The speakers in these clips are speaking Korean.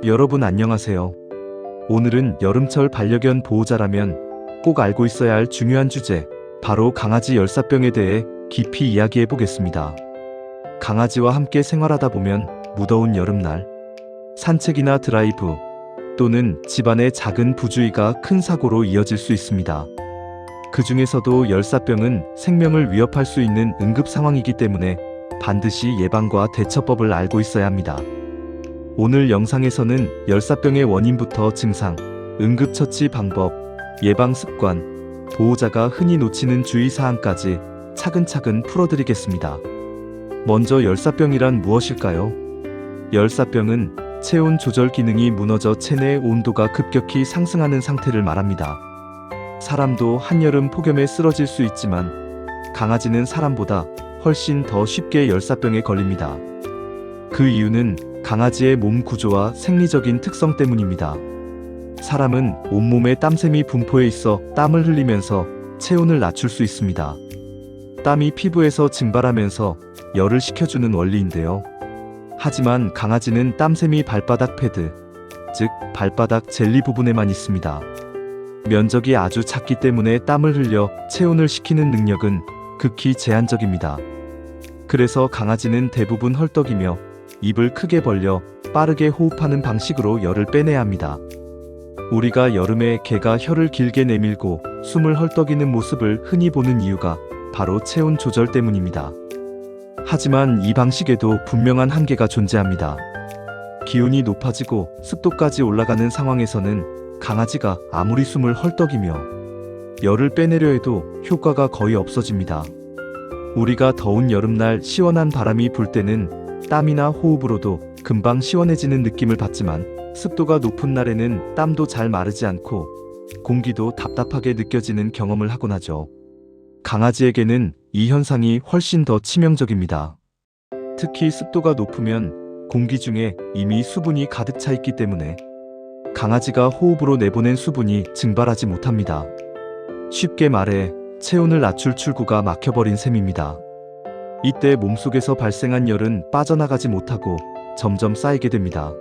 여러분 안녕하세요. 오늘은 여름철 반려견 보호자라면 꼭 알고 있어야 할 중요한 주제, 바로 강아지 열사병에 대해 깊이 이야기해 보겠습니다. 강아지와 함께 생활하다 보면 무더운 여름날, 산책이나 드라이브 또는 집안의 작은 부주의가 큰 사고로 이어질 수 있습니다. 그 중에서도 열사병은 생명을 위협할 수 있는 응급 상황이기 때문에 반드시 예방과 대처법을 알고 있어야 합니다. 오늘 영상에서는 열사병의 원인부터 증상, 응급처치 방법, 예방 습관, 보호자가 흔히 놓치는 주의사항까지 차근차근 풀어드리겠습니다. 먼저 열사병이란 무엇일까요? 열사병은 체온 조절 기능이 무너져 체내 온도가 급격히 상승하는 상태를 말합니다. 사람도 한여름 폭염에 쓰러질 수 있지만 강아지는 사람보다 훨씬 더 쉽게 열사병에 걸립니다. 그 이유는 강아지의 몸 구조와 생리적인 특성 때문입니다. 사람은 온몸에 땀샘이 분포해 있어 땀을 흘리면서 체온을 낮출 수 있습니다. 땀이 피부에서 증발하면서 열을 식혀주는 원리인데요. 하지만 강아지는 땀샘이 발바닥 패드, 즉 발바닥 젤리 부분에만 있습니다. 면적이 아주 작기 때문에 땀을 흘려 체온을 식히는 능력은 극히 제한적입니다. 그래서 강아지는 대부분 헐떡이며 입을 크게 벌려 빠르게 호흡하는 방식으로 열을 빼내야 합니다. 우리가 여름에 개가 혀를 길게 내밀고 숨을 헐떡이는 모습을 흔히 보는 이유가 바로 체온 조절 때문입니다. 하지만 이 방식에도 분명한 한계가 존재합니다. 기온이 높아지고 습도까지 올라가는 상황에서는 강아지가 아무리 숨을 헐떡이며 열을 빼내려 해도 효과가 거의 없어집니다. 우리가 더운 여름날 시원한 바람이 불 때는 땀이나 호흡으로도 금방 시원해지는 느낌을 받지만 습도가 높은 날에는 땀도 잘 마르지 않고 공기도 답답하게 느껴지는 경험을 하곤 하죠. 강아지에게는 이 현상이 훨씬 더 치명적입니다. 특히 습도가 높으면 공기 중에 이미 수분이 가득 차 있기 때문에 강아지가 호흡으로 내보낸 수분이 증발하지 못합니다. 쉽게 말해 체온을 낮출 출구가 막혀버린 셈입니다. 이때 몸속에서 발생한 열은 빠져나가지 못하고 점점 쌓이게 됩니다.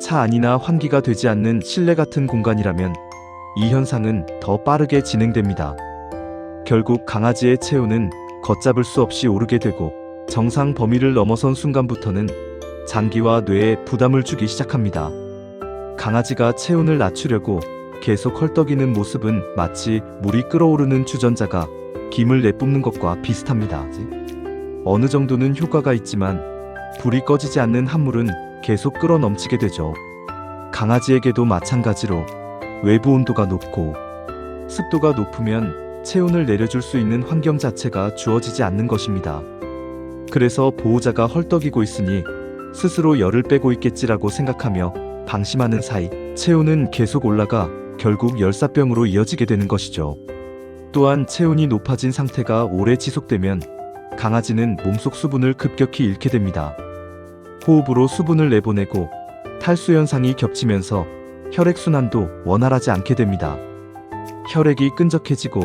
차 안이나 환기가 되지 않는 실내 같은 공간이라면 이 현상은 더 빠르게 진행됩니다. 결국 강아지의 체온은 걷잡을 수 없이 오르게 되고 정상 범위를 넘어선 순간부터는 장기와 뇌에 부담을 주기 시작합니다. 강아지가 체온을 낮추려고 계속 헐떡이는 모습은 마치 물이 끓어오르는 주전자가 김을 내뿜는 것과 비슷합니다. 어느 정도는 효과가 있지만 불이 꺼지지 않는 한물은 계속 끓어 넘치게 되죠. 강아지에게도 마찬가지로 외부 온도가 높고 습도가 높으면 체온을 내려줄 수 있는 환경 자체가 주어지지 않는 것입니다. 그래서 보호자가 헐떡이고 있으니 스스로 열을 빼고 있겠지라고 생각하며 방심하는 사이 체온은 계속 올라가 결국 열사병으로 이어지게 되는 것이죠. 또한 체온이 높아진 상태가 오래 지속되면 강아지는 몸속 수분을 급격히 잃게 됩니다. 호흡으로 수분을 내보내고 탈수 현상이 겹치면서 혈액순환도 원활하지 않게 됩니다. 혈액이 끈적해지고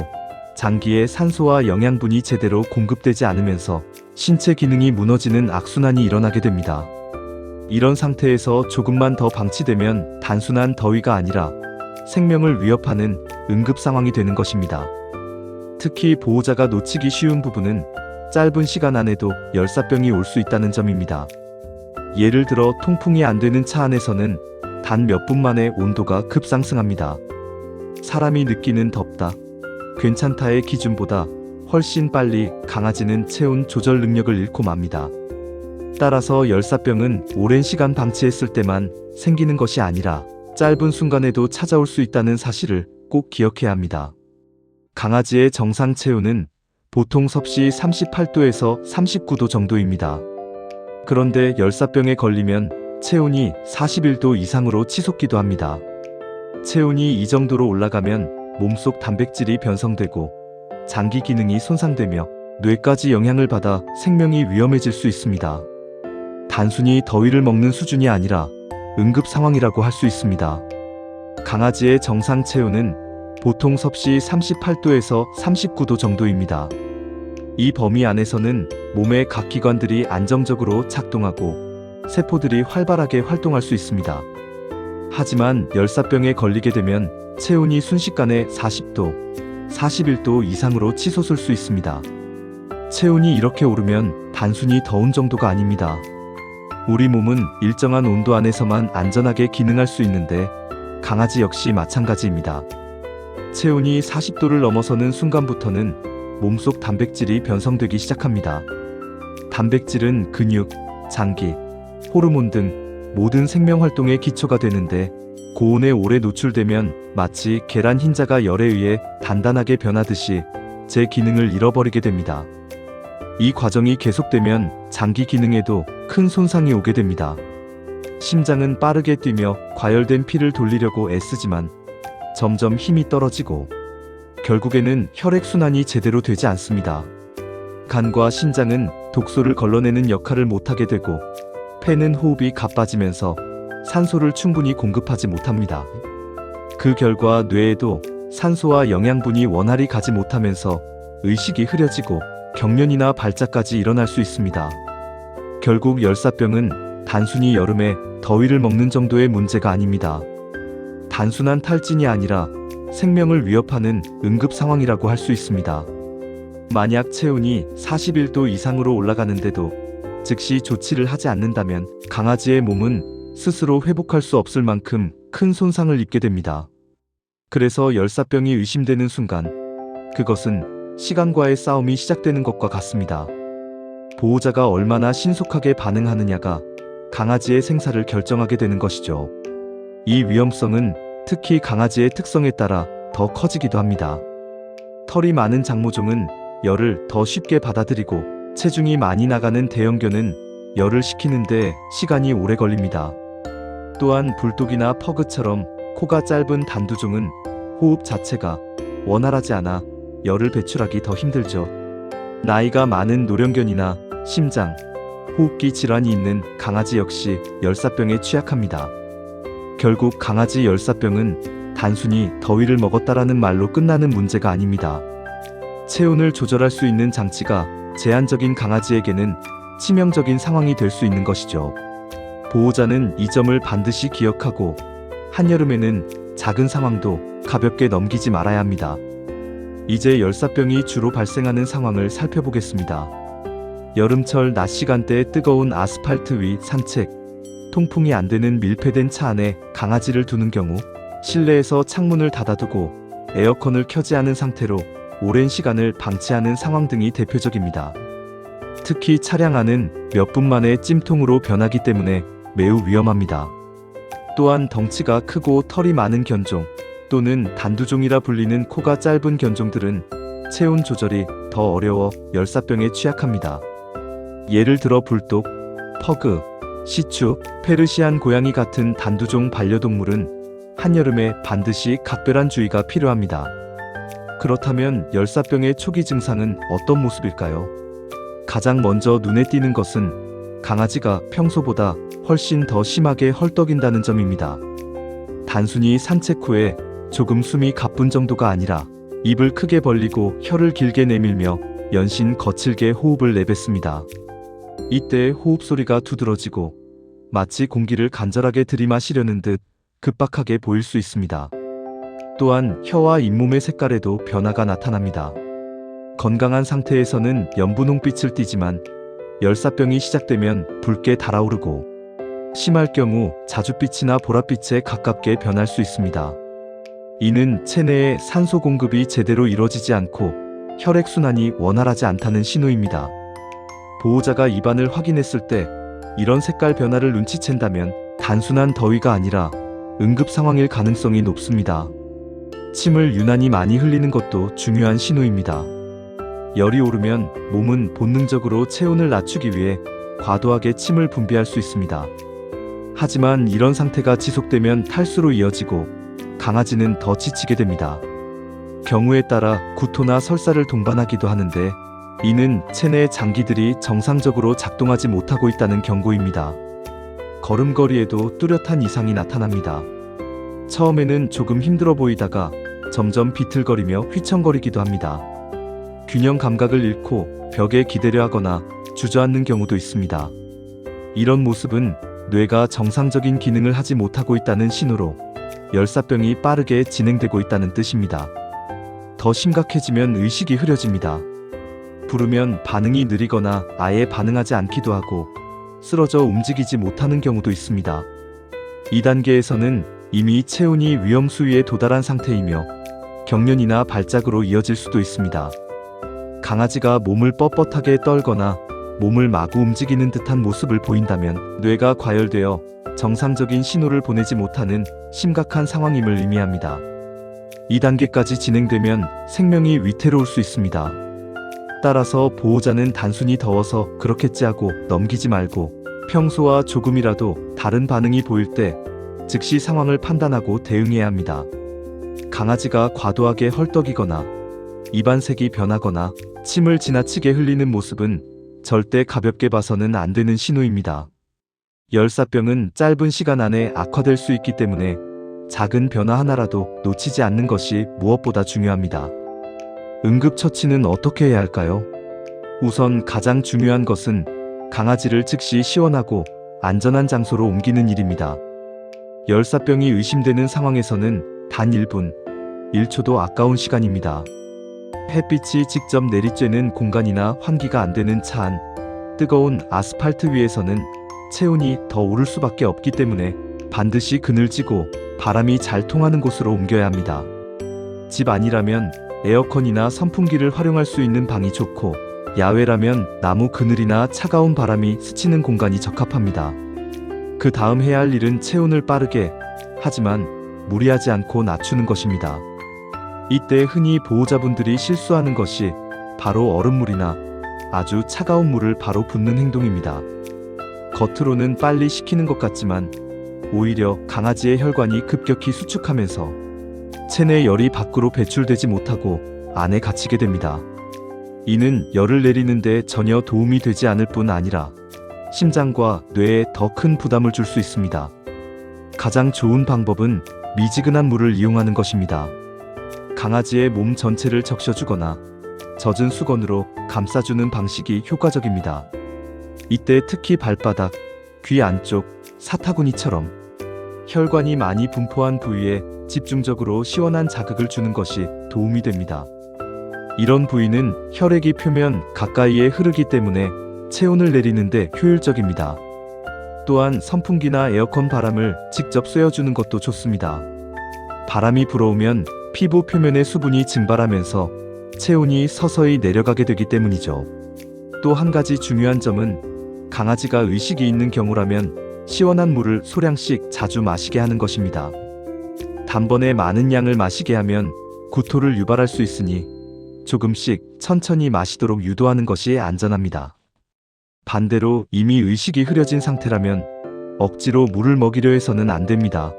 장기에 산소와 영양분이 제대로 공급되지 않으면서 신체 기능이 무너지는 악순환이 일어나게 됩니다. 이런 상태에서 조금만 더 방치되면 단순한 더위가 아니라 생명을 위협하는 응급 상황이 되는 것입니다. 특히 보호자가 놓치기 쉬운 부분은 짧은 시간 안에도 열사병이 올 수 있다는 점입니다. 예를 들어 통풍이 안 되는 차 안에서는 단 몇 분 만에 온도가 급상승합니다. 사람이 느끼는 덥다, 괜찮다의 기준보다 훨씬 빨리 강아지는 체온 조절 능력을 잃고 맙니다. 따라서 열사병은 오랜 시간 방치했을 때만 생기는 것이 아니라 짧은 순간에도 찾아올 수 있다는 사실을 꼭 기억해야 합니다. 강아지의 정상 체온은 보통 섭씨 38도에서 39도 정도입니다. 그런데 열사병에 걸리면 체온이 41도 이상으로 치솟기도 합니다. 체온이 이 정도로 올라가면 몸속 단백질이 변성되고 장기 기능이 손상되며 뇌까지 영향을 받아 생명이 위험해질 수 있습니다. 단순히 더위를 먹는 수준이 아니라 응급 상황이라고 할 수 있습니다. 강아지의 정상 체온은 보통 섭씨 38도에서 39도 정도입니다. 이 범위 안에서는 몸의 각 기관들이 안정적으로 작동하고 세포들이 활발하게 활동할 수 있습니다. 하지만 열사병에 걸리게 되면 체온이 순식간에 40도, 41도 이상으로 치솟을 수 있습니다. 체온이 이렇게 오르면 단순히 더운 정도가 아닙니다. 우리 몸은 일정한 온도 안에서만 안전하게 기능할 수 있는데 강아지 역시 마찬가지입니다. 체온이 40도를 넘어서는 순간부터는 몸속 단백질이 변성되기 시작합니다. 단백질은 근육, 장기, 호르몬 등 모든 생명 활동의 기초가 되는데 고온에 오래 노출되면 마치 계란 흰자가 열에 의해 단단하게 변하듯이 제 기능을 잃어버리게 됩니다. 이 과정이 계속되면 장기 기능에도 큰 손상이 오게 됩니다. 심장은 빠르게 뛰며 과열된 피를 돌리려고 애쓰지만 점점 힘이 떨어지고 결국에는 혈액순환이 제대로 되지 않습니다. 간과 신장은 독소를 걸러내는 역할을 못하게 되고 폐는 호흡이 가빠지면서 산소를 충분히 공급하지 못합니다. 그 결과 뇌에도 산소와 영양분이 원활히 가지 못하면서 의식이 흐려지고 경련이나 발작까지 일어날 수 있습니다. 결국 열사병은 단순히 여름에 더위를 먹는 정도의 문제가 아닙니다. 단순한 탈진이 아니라 생명을 위협하는 응급 상황이라고 할 수 있습니다. 만약 체온이 41도 이상으로 올라가는데도 즉시 조치를 하지 않는다면 강아지의 몸은 스스로 회복할 수 없을 만큼 큰 손상을 입게 됩니다. 그래서 열사병이 의심되는 순간 그것은 시간과의 싸움이 시작되는 것과 같습니다. 보호자가 얼마나 신속하게 반응하느냐가 강아지의 생사를 결정하게 되는 것이죠. 이 위험성은 특히 강아지의 특성에 따라 더 커지기도 합니다. 털이 많은 장모종은 열을 더 쉽게 받아들이고 체중이 많이 나가는 대형견은 열을 식히는데 시간이 오래 걸립니다. 또한 불독이나 퍼그처럼 코가 짧은 단두종은 호흡 자체가 원활하지 않아 열을 배출하기 더 힘들죠. 나이가 많은 노령견이나 심장, 호흡기 질환이 있는 강아지 역시 열사병에 취약합니다. 결국 강아지 열사병은 단순히 더위를 먹었다라는 말로 끝나는 문제가 아닙니다. 체온을 조절할 수 있는 장치가 제한적인 강아지에게는 치명적인 상황이 될 수 있는 것이죠. 보호자는 이 점을 반드시 기억하고 한여름에는 작은 상황도 가볍게 넘기지 말아야 합니다. 이제 열사병이 주로 발생하는 상황을 살펴보겠습니다. 여름철 낮 시간대에 뜨거운 아스팔트 위 산책, 통풍이 안 되는 밀폐된 차 안에 강아지를 두는 경우, 실내에서 창문을 닫아두고 에어컨을 켜지 않은 상태로 오랜 시간을 방치하는 상황 등이 대표적입니다. 특히 차량 안은 몇 분 만에 찜통으로 변하기 때문에 매우 위험합니다. 또한 덩치가 크고 털이 많은 견종 또는 단두종이라 불리는 코가 짧은 견종들은 체온 조절이 더 어려워 열사병에 취약합니다. 예를 들어 불독, 퍼그, 시추, 페르시안 고양이 같은 단두종 반려동물은 한여름에 반드시 각별한 주의가 필요합니다. 그렇다면 열사병의 초기 증상은 어떤 모습일까요? 가장 먼저 눈에 띄는 것은 강아지가 평소보다 훨씬 더 심하게 헐떡인다는 점입니다. 단순히 산책 후에 조금 숨이 가쁜 정도가 아니라 입을 크게 벌리고 혀를 길게 내밀며 연신 거칠게 호흡을 내뱉습니다. 이때 호흡 소리가 두드러지고 마치 공기를 간절하게 들이마시려는 듯 급박하게 보일 수 있습니다. 또한 혀와 잇몸의 색깔에도 변화가 나타납니다. 건강한 상태에서는 연분홍빛을 띠지만 열사병이 시작되면 붉게 달아오르고 심할 경우 자줏빛이나 보랏빛에 가깝게 변할 수 있습니다. 이는 체내에 산소 공급이 제대로 이루어지지 않고 혈액순환이 원활하지 않다는 신호입니다. 보호자가 입안을 확인했을 때 이런 색깔 변화를 눈치챈다면 단순한 더위가 아니라 응급 상황일 가능성이 높습니다. 침을 유난히 많이 흘리는 것도 중요한 신호입니다. 열이 오르면 몸은 본능적으로 체온을 낮추기 위해 과도하게 침을 분비할 수 있습니다. 하지만 이런 상태가 지속되면 탈수로 이어지고 강아지는 더 지치게 됩니다. 경우에 따라 구토나 설사를 동반하기도 하는데 이는 체내의 장기들이 정상적으로 작동하지 못하고 있다는 경고입니다. 걸음걸이에도 뚜렷한 이상이 나타납니다. 처음에는 조금 힘들어 보이다가 점점 비틀거리며 휘청거리기도 합니다. 균형 감각을 잃고 벽에 기대려 하거나 주저앉는 경우도 있습니다. 이런 모습은 뇌가 정상적인 기능을 하지 못하고 있다는 신호로 열사병이 빠르게 진행되고 있다는 뜻입니다. 더 심각해지면 의식이 흐려집니다. 부르면 반응이 느리거나 아예 반응하지 않기도 하고 쓰러져 움직이지 못하는 경우도 있습니다. 2단계에서는 이미 체온이 위험 수위에 도달한 상태이며 경련이나 발작으로 이어질 수도 있습니다. 강아지가 몸을 뻣뻣하게 떨거나 몸을 마구 움직이는 듯한 모습을 보인다면 뇌가 과열되어 정상적인 신호를 보내지 못하는 심각한 상황임을 의미합니다. 2단계까지 진행되면 생명이 위태로울 수 있습니다. 따라서 보호자는 단순히 더워서 그렇겠지 하고 넘기지 말고 평소와 조금이라도 다른 반응이 보일 때 즉시 상황을 판단하고 대응해야 합니다. 강아지가 과도하게 헐떡이거나 입안색이 변하거나 침을 지나치게 흘리는 모습은 절대 가볍게 봐서는 안 되는 신호입니다. 열사병은 짧은 시간 안에 악화될 수 있기 때문에 작은 변화 하나라도 놓치지 않는 것이 무엇보다 중요합니다. 응급처치는 어떻게 해야 할까요? 우선 가장 중요한 것은 강아지를 즉시 시원하고 안전한 장소로 옮기는 일입니다. 열사병이 의심되는 상황에서는 단 1분, 1초도 아까운 시간입니다. 햇빛이 직접 내리쬐는 공간이나 환기가 안 되는 차 안, 뜨거운 아스팔트 위에서는 체온이 더 오를 수밖에 없기 때문에 반드시 그늘지고 바람이 잘 통하는 곳으로 옮겨야 합니다. 집 안이라면 에어컨이나 선풍기를 활용할 수 있는 방이 좋고, 야외라면 나무 그늘이나 차가운 바람이 스치는 공간이 적합합니다. 그 다음 해야 할 일은 체온을 빠르게, 하지만 무리하지 않고 낮추는 것입니다. 이때 흔히 보호자분들이 실수하는 것이 바로 얼음물이나 아주 차가운 물을 바로 붓는 행동입니다. 겉으로는 빨리 식히는 것 같지만 오히려 강아지의 혈관이 급격히 수축하면서 체내 열이 밖으로 배출되지 못하고 안에 갇히게 됩니다. 이는 열을 내리는데 전혀 도움이 되지 않을 뿐 아니라 심장과 뇌에 더 큰 부담을 줄 수 있습니다. 가장 좋은 방법은 미지근한 물을 이용하는 것입니다. 강아지의 몸 전체를 적셔주거나 젖은 수건으로 감싸주는 방식이 효과적입니다. 이때 특히 발바닥, 귀 안쪽, 사타구니처럼 혈관이 많이 분포한 부위에 집중적으로 시원한 자극을 주는 것이 도움이 됩니다. 이런 부위는 혈액이 표면 가까이에 흐르기 때문에 체온을 내리는데 효율적입니다. 또한 선풍기나 에어컨 바람을 직접 쐬어주는 것도 좋습니다. 바람이 불어오면 피부 표면의 수분이 증발하면서 체온이 서서히 내려가게 되기 때문이죠. 또 한 가지 중요한 점은 강아지가 의식이 있는 경우라면 시원한 물을 소량씩 자주 마시게 하는 것입니다. 단번에 많은 양을 마시게 하면 구토를 유발할 수 있으니 조금씩 천천히 마시도록 유도하는 것이 안전합니다. 반대로 이미 의식이 흐려진 상태라면 억지로 물을 먹이려 해서는 안 됩니다.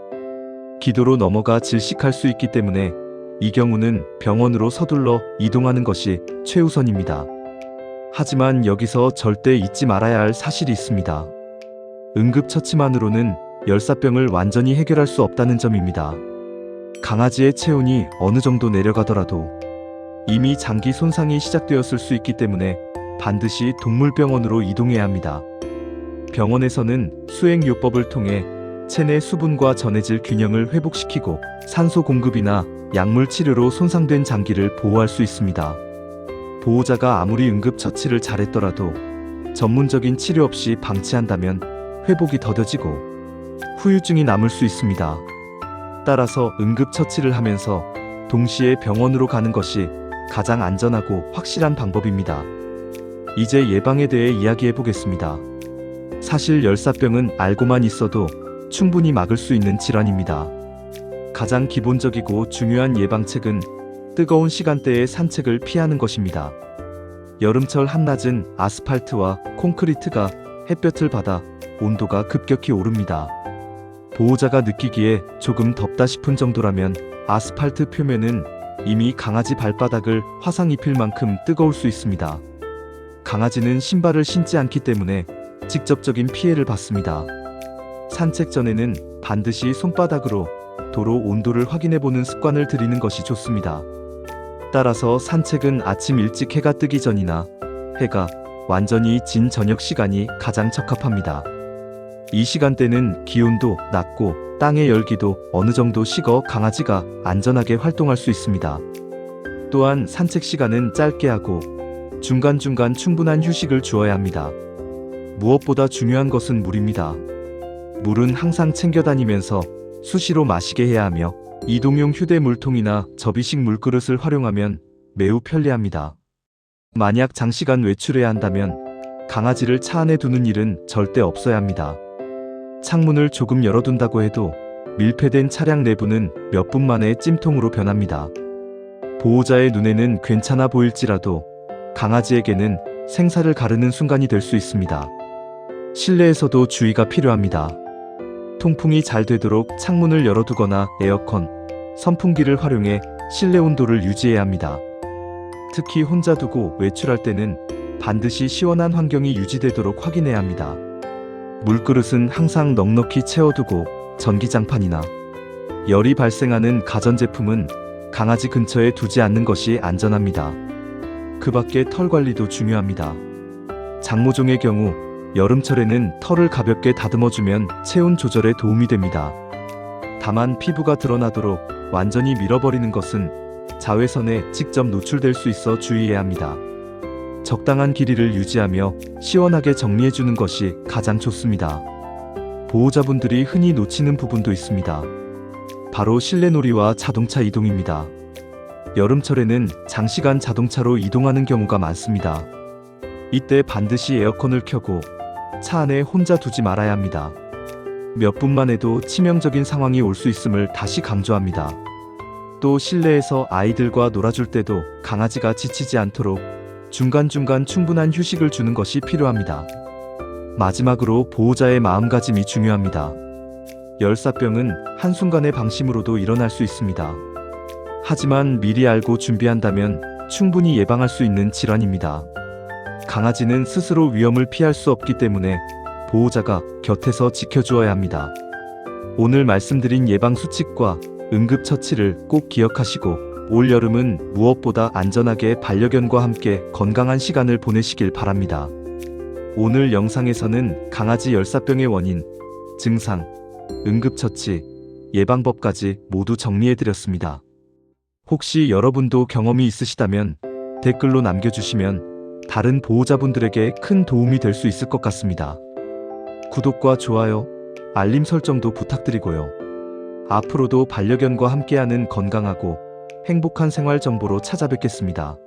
기도로 넘어가 질식할 수 있기 때문에 이 경우는 병원으로 서둘러 이동하는 것이 최우선입니다. 하지만 여기서 절대 잊지 말아야 할 사실이 있습니다. 응급처치만으로는 열사병을 완전히 해결할 수 없다는 점입니다. 강아지의 체온이 어느 정도 내려가더라도 이미 장기 손상이 시작되었을 수 있기 때문에 반드시 동물병원으로 이동해야 합니다. 병원에서는 수행요법을 통해 체내 수분과 전해질 균형을 회복시키고 산소 공급이나 약물 치료로 손상된 장기를 보호할 수 있습니다. 보호자가 아무리 응급처치를 잘했더라도 전문적인 치료 없이 방치한다면 회복이 더뎌지고 후유증이 남을 수 있습니다. 따라서 응급처치를 하면서 동시에 병원으로 가는 것이 가장 안전하고 확실한 방법입니다. 이제 예방에 대해 이야기해 보겠습니다. 사실 열사병은 알고만 있어도 충분히 막을 수 있는 질환입니다. 가장 기본적이고 중요한 예방책은 뜨거운 시간대에 산책을 피하는 것입니다. 여름철 한낮은 아스팔트와 콘크리트가 햇볕을 받아 온도가 급격히 오릅니다. 보호자가 느끼기에 조금 덥다 싶은 정도라면 아스팔트 표면은 이미 강아지 발바닥을 화상 입힐 만큼 뜨거울 수 있습니다. 강아지는 신발을 신지 않기 때문에 직접적인 피해를 받습니다. 산책 전에는 반드시 손바닥으로 도로 온도를 확인해보는 습관을 들이는 것이 좋습니다. 따라서 산책은 아침 일찍 해가 뜨기 전이나 해가 완전히 진 저녁 시간이 가장 적합합니다. 이 시간대는 기온도 낮고 땅의 열기도 어느 정도 식어 강아지가 안전하게 활동할 수 있습니다. 또한 산책 시간은 짧게 하고 중간중간 충분한 휴식을 주어야 합니다. 무엇보다 중요한 것은 물입니다. 물은 항상 챙겨 다니면서 수시로 마시게 해야 하며 이동용 휴대 물통이나 접이식 물그릇을 활용하면 매우 편리합니다. 만약 장시간 외출해야 한다면 강아지를 차 안에 두는 일은 절대 없어야 합니다. 창문을 조금 열어둔다고 해도 밀폐된 차량 내부는 몇 분 만에 찜통으로 변합니다. 보호자의 눈에는 괜찮아 보일지라도 강아지에게는 생사를 가르는 순간이 될 수 있습니다. 실내에서도 주의가 필요합니다. 통풍이 잘 되도록 창문을 열어두거나 에어컨, 선풍기를 활용해 실내 온도를 유지해야 합니다. 특히 혼자 두고 외출할 때는 반드시 시원한 환경이 유지되도록 확인해야 합니다. 물그릇은 항상 넉넉히 채워두고 전기장판이나 열이 발생하는 가전제품은 강아지 근처에 두지 않는 것이 안전합니다. 그 밖에 털 관리도 중요합니다. 장모종의 경우 여름철에는 털을 가볍게 다듬어주면 체온 조절에 도움이 됩니다. 다만 피부가 드러나도록 완전히 밀어버리는 것은 자외선에 직접 노출될 수 있어 주의해야 합니다. 적당한 길이를 유지하며 시원하게 정리해주는 것이 가장 좋습니다. 보호자분들이 흔히 놓치는 부분도 있습니다. 바로 실내놀이와 자동차 이동입니다. 여름철에는 장시간 자동차로 이동하는 경우가 많습니다. 이때 반드시 에어컨을 켜고 차 안에 혼자 두지 말아야 합니다. 몇 분만 해도 치명적인 상황이 올 수 있음을 다시 강조합니다. 또 실내에서 아이들과 놀아줄 때도 강아지가 지치지 않도록 중간중간 충분한 휴식을 주는 것이 필요합니다. 마지막으로 보호자의 마음가짐이 중요합니다. 열사병은 한순간의 방심으로도 일어날 수 있습니다. 하지만 미리 알고 준비한다면 충분히 예방할 수 있는 질환입니다. 강아지는 스스로 위험을 피할 수 없기 때문에 보호자가 곁에서 지켜주어야 합니다. 오늘 말씀드린 예방수칙과 응급처치를 꼭 기억하시고 올 여름은 무엇보다 안전하게 반려견과 함께 건강한 시간을 보내시길 바랍니다. 오늘 영상에서는 강아지 열사병의 원인, 증상, 응급처치, 예방법까지 모두 정리해드렸습니다. 혹시 여러분도 경험이 있으시다면 댓글로 남겨주시면 다른 보호자분들에게 큰 도움이 될 수 있을 것 같습니다. 구독과 좋아요, 알림 설정도 부탁드리고요. 앞으로도 반려견과 함께하는 건강하고 행복한 생활 정보로 찾아뵙겠습니다.